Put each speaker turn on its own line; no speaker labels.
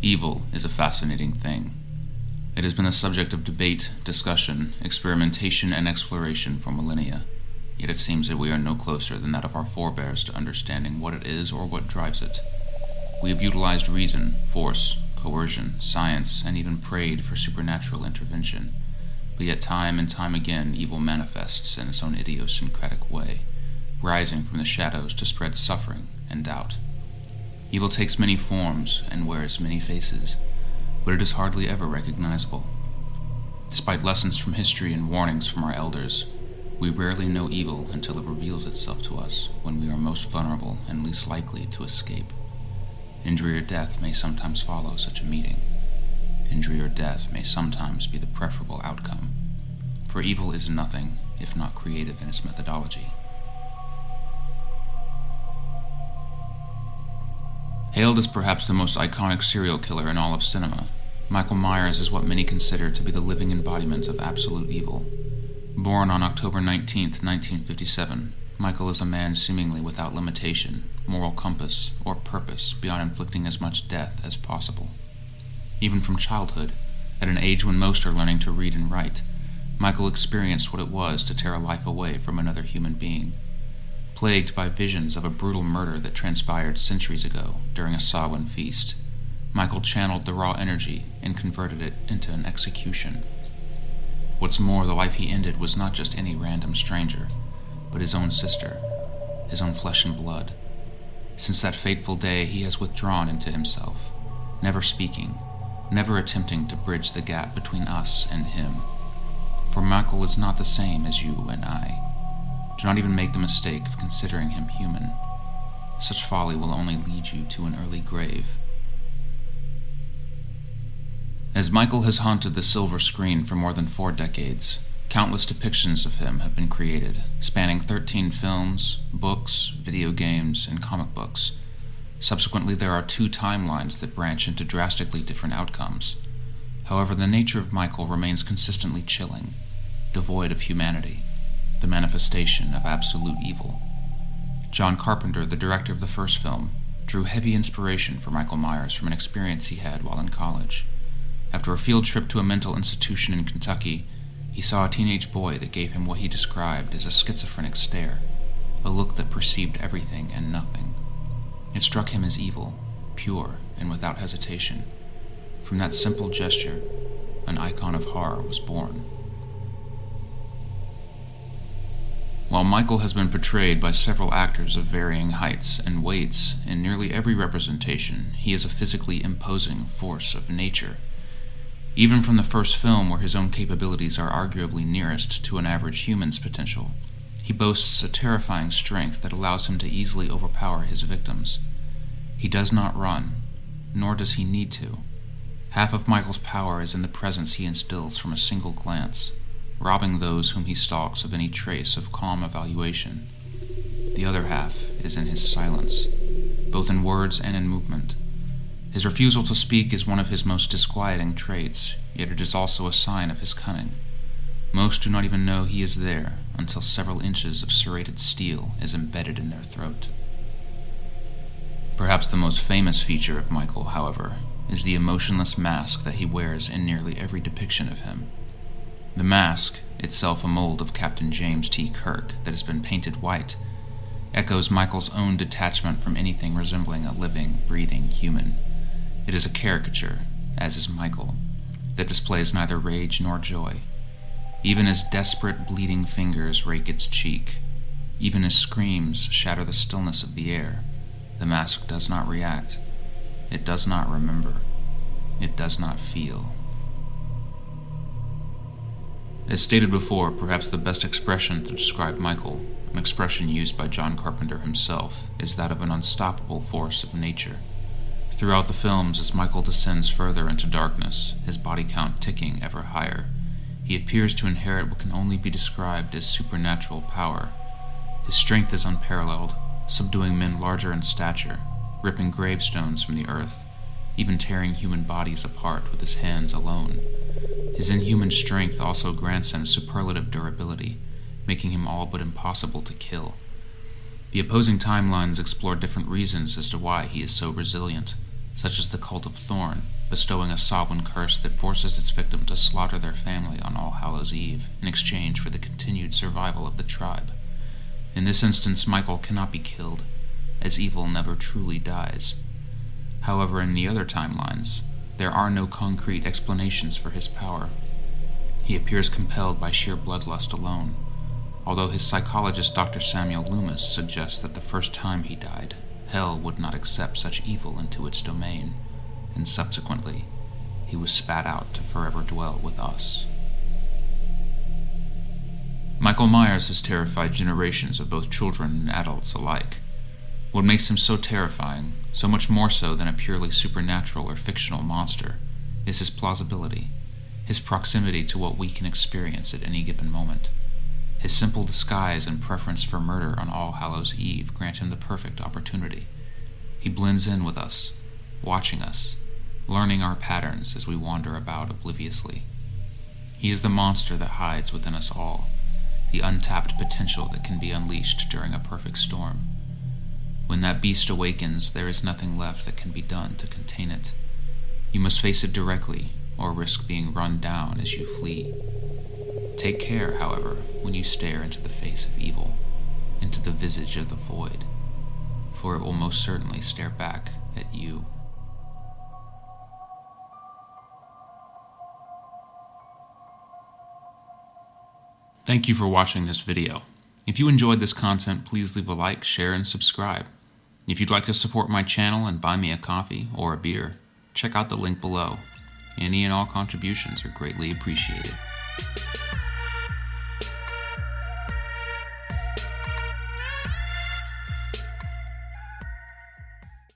Evil is a fascinating thing. It has been the subject of debate, discussion, experimentation, and exploration for millennia, yet it seems that we are no closer than that of our forebears to understanding what it is or what drives it. We have utilized reason, force, coercion, science, and even prayed for supernatural intervention, but yet time and time again evil manifests in its own idiosyncratic way, rising from the shadows to spread suffering and doubt. Evil takes many forms and wears many faces, but it is hardly ever recognizable. Despite lessons from history and warnings from our elders, we rarely know evil until it reveals itself to us when we are most vulnerable and least likely to escape. Injury or death may sometimes follow such a meeting. Injury or death may sometimes be the preferable outcome, for evil is nothing if not creative in its methodology. Hailed as perhaps the most iconic serial killer in all of cinema, Michael Myers is what many consider to be the living embodiment of absolute evil. Born on October 19, 1957, Michael is a man seemingly without limitation, moral compass, or purpose beyond inflicting as much death as possible. Even from childhood, at an age when most are learning to read and write, Michael experienced what it was to tear a life away from another human being. Plagued by visions of a brutal murder that transpired centuries ago during a Samhain feast, Michael channeled the raw energy and converted it into an execution. What's more, the life he ended was not just any random stranger, but his own sister, his own flesh and blood. Since that fateful day, he has withdrawn into himself, never speaking, never attempting to bridge the gap between us and him. For Michael is not the same as you and I. Do not even make the mistake of considering him human. Such folly will only lead you to an early grave. As Michael has haunted the silver screen for more than 4 decades, countless depictions of him have been created, spanning 13 films, books, video games, and comic books. Subsequently, there are 2 timelines that branch into drastically different outcomes. However, the nature of Michael remains consistently chilling, devoid of humanity, the manifestation of absolute evil. John Carpenter, the director of the first film, drew heavy inspiration for Michael Myers from an experience he had while in college. After a field trip to a mental institution in Kentucky, he saw a teenage boy that gave him what he described as a schizophrenic stare, a look that perceived everything and nothing. It struck him as evil, pure, and without hesitation. From that simple gesture, an icon of horror was born. While Michael has been portrayed by several actors of varying heights and weights in nearly every representation, he is a physically imposing force of nature. Even from the first film, where his own capabilities are arguably nearest to an average human's potential, he boasts a terrifying strength that allows him to easily overpower his victims. He does not run, nor does he need to. Half of Michael's power is in the presence he instills from a single glance, robbing those whom he stalks of any trace of calm evaluation. The other half is in his silence, both in words and in movement. His refusal to speak is one of his most disquieting traits, yet it is also a sign of his cunning. Most do not even know he is there until several inches of serrated steel is embedded in their throat. Perhaps the most famous feature of Michael, however, is the emotionless mask that he wears in nearly every depiction of him. The mask, itself a mold of Captain James T. Kirk that has been painted white, echoes Michael's own detachment from anything resembling a living, breathing human. It is a caricature, as is Michael, that displays neither rage nor joy. Even as desperate, bleeding fingers rake its cheek, even as screams shatter the stillness of the air, the mask does not react. It does not remember. It does not feel. As stated before, perhaps the best expression to describe Michael, an expression used by John Carpenter himself, is that of an unstoppable force of nature. Throughout the films, as Michael descends further into darkness, his body count ticking ever higher, he appears to inherit what can only be described as supernatural power. His strength is unparalleled, subduing men larger in stature, ripping gravestones from the earth, even tearing human bodies apart with his hands alone. His inhuman strength also grants him superlative durability, making him all but impossible to kill. The opposing timelines explore different reasons as to why he is so resilient. such as the Cult of Thorn, bestowing a Samhain curse that forces its victim to slaughter their family on All Hallows' Eve in exchange for the continued survival of the tribe. In this instance, Michael cannot be killed, as evil never truly dies. However, in the other timelines, there are no concrete explanations for his power. He appears compelled by sheer bloodlust alone, although his psychologist Dr. Samuel Loomis suggests that the first time he died, hell would not accept such evil into its domain, and subsequently, he was spat out to forever dwell with us. Michael Myers has terrified generations of both children and adults alike. What makes him so terrifying, so much more so than a purely supernatural or fictional monster, is his plausibility, his proximity to what we can experience at any given moment. His simple disguise and preference for murder on All Hallows' Eve grant him the perfect opportunity. He blends in with us, watching us, learning our patterns as we wander about obliviously. He is the monster that hides within us all, the untapped potential that can be unleashed during a perfect storm. When that beast awakens, there is nothing left that can be done to contain it. You must face it directly, or risk being run down as you flee. Take care, however, when you stare into the face of evil, into the visage of the void, for it will most certainly stare back at you. Thank you for watching this video. If you enjoyed this content, please leave a like, share, and subscribe. If you'd like to support my channel and buy me a coffee or a beer, check out the link below. Any and all contributions are greatly appreciated.